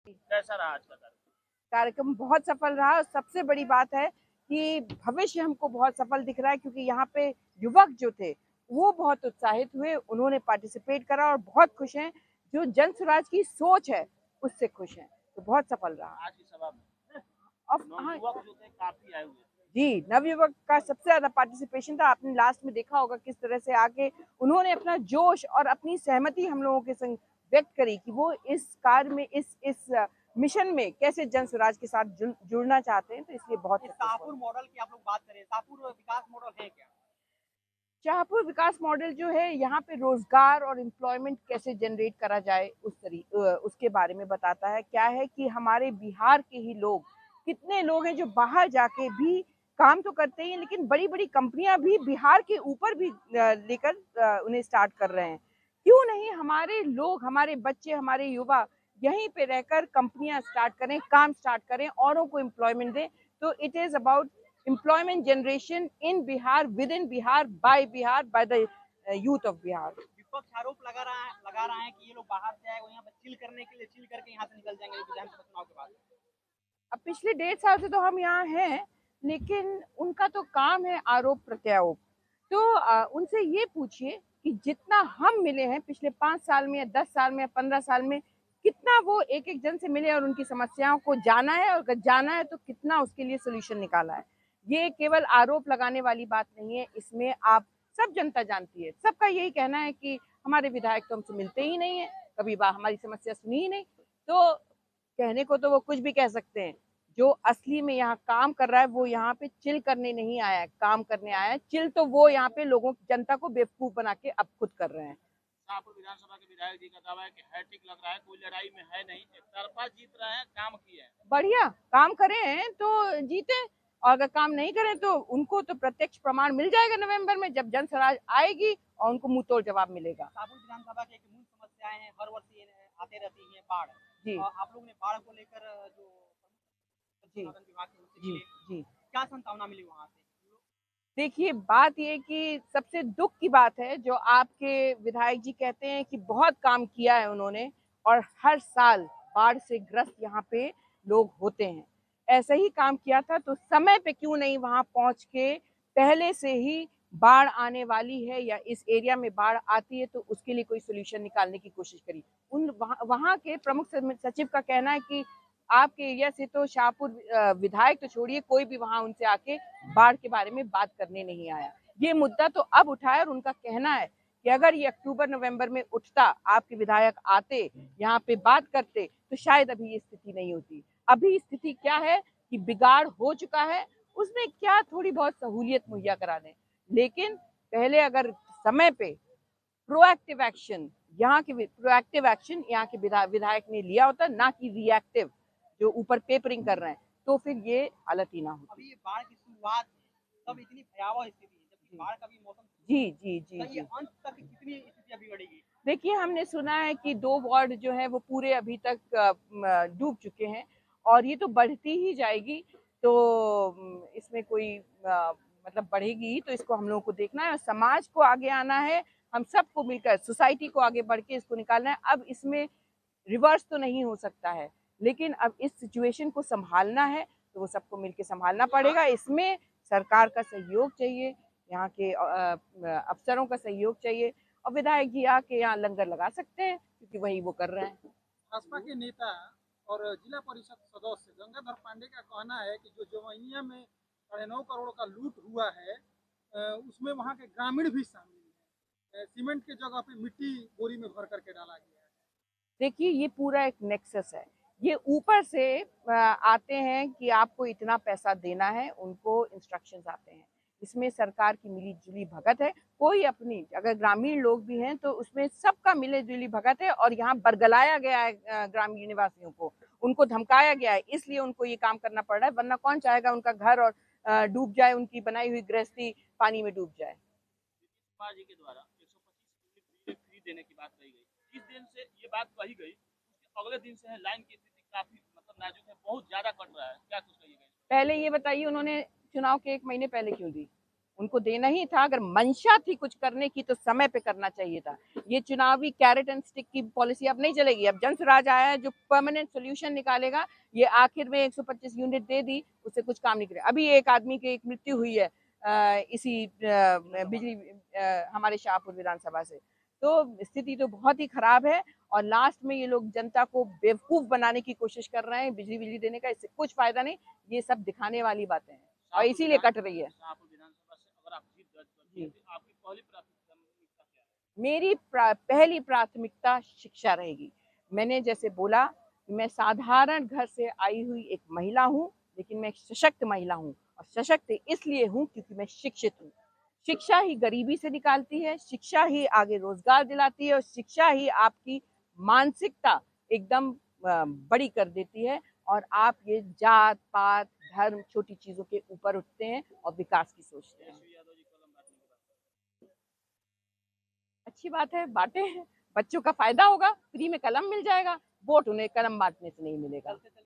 कैसा रहा आज का कार्यक्रम बहुत सफल रहा और सबसे बड़ी बात है कि भविष्य हमको बहुत सफल दिख रहा है, क्योंकि यहाँ पे युवक जो थे वो बहुत उत्साहित हुए, उन्होंने पार्टिसिपेट करा और बहुत खुश हैं। जो जन स्वराज की सोच है उससे खुश हैं, तो बहुत सफल रहा। आज की सभा में और हाँ नवयुवक जो थे काफी आए हुए थे। जी, नवयुवक का सबसे ज्यादा पार्टिसिपेशन था। आपने लास्ट में देखा होगा किस तरह से आके उन्होंने अपना जोश और अपनी सहमति हम लोगों के संग व्यक्त करी कि वो इस कार्य में इस मिशन में कैसे जन स्वराज के साथ जुड़ना चाहते हैं, तो इसलिए बहुत शाहपुर मॉडल की आप लोग बात करें, शाहपुर विकास मॉडल है क्या? शाहपुर विकास मॉडल जो है यहाँ पे रोजगार और एम्प्लॉयमेंट कैसे जनरेट करा जाए उसके बारे में बताता है। क्या है कि हमारे बिहार के ही लोग, कितने लोग हैं जो बाहर जाके भी काम तो करते हैं, लेकिन बड़ी बड़ी कंपनियां भी बिहार के ऊपर भी लेकर उन्हें स्टार्ट कर रहे हैं। क्यों नहीं हमारे लोग, हमारे बच्चे, हमारे युवा यहीं पे रहकर कंपनियां स्टार्ट करें, काम स्टार्ट करें, औरों को एम्प्लॉयमेंट दें। तो it is about employment generation in Bihar, within Bihar, by the youth of Bihar. विपक्ष आरोप लगा रहा है कि ये लोग बाहर से आए, वो यहाँ पर चिल करने के लिए चिल करके यहाँ से निकल जाएंगे विधानसभा चुनाव के बाद। अब पिछले 1.5 साल से तो हम यहाँ हैं, लेकिन उनका तो काम है आरोप प्रत्यारोप। तो उनसे ये पूछिए कि जितना हम मिले हैं पिछले 5 साल में या 10 साल में या 15 साल में, कितना वो एक एक जन से मिले और उनकी समस्याओं को जाना है, और अगर जाना है तो कितना उसके लिए सोल्यूशन निकाला है। ये केवल आरोप लगाने वाली बात नहीं है, इसमें आप सब जनता जानती है। सबका यही कहना है कि हमारे विधायक तो हमसे मिलते ही नहीं है, कभी हमारी समस्या सुनी ही नहीं। तो कहने को तो वो कुछ भी कह सकते हैं, जो असली में यहाँ काम कर रहा है वो यहाँ पे चिल करने नहीं आया है, काम करने आया है। चिल तो वो यहाँ पे लोगों जनता को बेवकूफ बना के अब खुद कर रहे हैं। शाहपुर विधानसभा के विधायक जी का दावा है कि हैट्रिक लग रहा है, कोई लड़ाई में है नहीं, एक तरफा जीत रहे हैं, काम किए हैं। बढ़िया काम करें तो जीते, और अगर काम नहीं करें तो उनको तो प्रत्यक्ष प्रमाण मिल जाएगा नवंबर में, जब जन स्वराज आएगी और उनको मुंह तोड़ जवाब मिलेगा। शाहपुर विधानसभा की एक मूल समस्याएं हैं, हर वर्ष ये आते रहती है बाढ़। जी और आप लोगों ने बाढ़ को लेकर जो जी संसाधन विभाग के उनसे जी मिले, जी। क्या संभावना मिली वहाँ से? देखिए, बात ये कि सबसे दुख की बात है, जो आपके विधायक जी कहते हैं कि बहुत काम किया है उन्होंने, और हर साल बाढ़ से ग्रस्त यहाँ पे लोग होते हैं। ऐसा ही काम किया था तो समय पे क्यों नहीं वहां पहुंच के पहले से ही बाढ़ आने वाली है या इस एरिया में बाढ़ आती है तो उसके लिए कोई सोल्यूशन निकालने की कोशिश करी। उन वहां के प्रमुख सचिव का कहना है कि आपके एरिया से तो शाहपुर विधायक तो छोड़िए, कोई भी वहां उनसे आके बाढ़ के बारे में बात करने नहीं आया। ये मुद्दा तो अब उठा है और उनका कहना है कि अगर ये अक्टूबर नवंबर में उठता, आपके विधायक आते यहाँ पे बात करते, तो शायद अभी ये स्थिति नहीं होती। अभी स्थिति क्या है कि बिगाड़ हो चुका है, उसमें क्या थोड़ी बहुत सहूलियत मुहैया करा दें, लेकिन पहले अगर समय पे प्रोएक्टिव एक्शन यहाँ के विधायक ने लिया होता, ना कि रिएक्टिव जो ऊपर पेपरिंग कर रहे हैं, तो फिर ये हालत ही ना होती। अभी ये बाढ़ की शुरुआत है, तब इतनी भयावह स्थिति है, जबकि बाढ़ का भी मौसम जी जी जी ये जी। अंत तक कितनी स्थितियां बिगड़ेगी? देखिए, हमने सुना है कि 2 वार्ड जो है वो पूरे अभी तक डूब चुके हैं, और ये तो बढ़ती ही जाएगी। तो इसमें कोई मतलब बढ़ेगी, तो इसको हम लोगों को देखना है और समाज को आगे आना है। हम सबको मिलकर सोसाइटी को आगे बढ़ के इसको निकालना है। अब इसमें रिवर्स तो नहीं हो सकता है, लेकिन अब इस सिचुएशन को संभालना है तो वो सबको मिलकर संभालना पड़ेगा। इसमें सरकार का सहयोग चाहिए, यहाँ के अफसरों का सहयोग चाहिए, और विधायक जी आके यहाँ लंगर लगा सकते हैं, क्योंकि वही वो कर रहे हैं। भाजपा के नेता और जिला परिषद सदस्य गंगाधर पांडे का कहना है कि जो जवैनिया में 9.5 करोड़ का लूट हुआ है, उसमें वहाँ के ग्रामीण भी शामिल हैं। सीमेंट के जगह पे मिट्टी बोरी में भर करके डाला गया है। देखिए, ये पूरा एक नेक्सस है। ये ऊपर से आते हैं कि आपको इतना पैसा देना है, उनको इंस्ट्रक्शंस आते हैं। इसमें सरकार की मिली-जुली भगत है। कोई अपनी, अगर ग्रामीण लोग भी हैं तो उसमें सबका मिली-जुली भगत है, और यहाँ बरगलाया गया है ग्रामीण निवासियों को, उनको धमकाया गया है, इसलिए उनको ये काम करना पड़ रहा है। वरना कौन चाहेगा उनका घर और डूब जाए, उनकी बनाई हुई गृहस्थी पानी में डूब जाए। जी के द्वारा 125 फ्री देने की बात कही गई, जिस दिन से ये बात कही गई उसके अगले दिन से है लाइन की स्थिति काफी मतलब नाजुक है, बहुत ज्यादा कट रहा है, क्या कुछ कहिएगा? पहले ये बताइए, उन्होंने चुनाव के 1 महीने पहले क्यों दी? उनको देना ही था। अगर मंशा थी कुछ करने की तो समय पे करना चाहिए था। ये चुनावी कैरेट एंड स्टिक की पॉलिसी अब नहीं चलेगी। अब जन स्वराज आया है जो परमानेंट सोल्यूशन निकालेगा। ये आखिर में 125 यूनिट दे दी, उससे कुछ काम नहीं करेगा। अभी एक आदमी की एक मृत्यु हुई है इसी बिजली हमारे शाहपुर विधानसभा से। तो स्थिति तो बहुत ही खराब है और लास्ट में ये लोग जनता को बेवकूफ बनाने की कोशिश कर रहे हैं। बिजली देने का इससे कुछ फायदा नहीं, ये सब दिखाने वाली बातें हैं और इसीलिए कट रही है। शाहपुर विधानसभा से अगर आप जीत दर्ज करती हैं जी, तो आपकी पहली प्राथमिकता क्या है? मेरी पहली प्राथमिकता शिक्षा रहेगी। मैंने जैसे बोला कि मैं साधारण घर से आई हुई एक महिला हूँ, लेकिन मैं एक सशक्त महिला हूँ और सशक्त इसलिए हूँ क्योंकि मैं शिक्षित हूँ। शिक्षा ही गरीबी से निकालती है, शिक्षा ही आगे रोजगार दिलाती है और शिक्षा ही आपकी मानसिकता एकदम बड़ी कर देती है और आप ये जात पात धर्म छोटी चीजों के ऊपर उठते हैं और विकास की सोचते हैं। तेजस्वी यादव जी कलम बांटने की बात अच्छी बात है, बांटे हैं, बच्चों का फायदा होगा, फ्री में कलम मिल जाएगा। वोट उन्हें कलम बांटने से नहीं मिलेगा। करते हैं।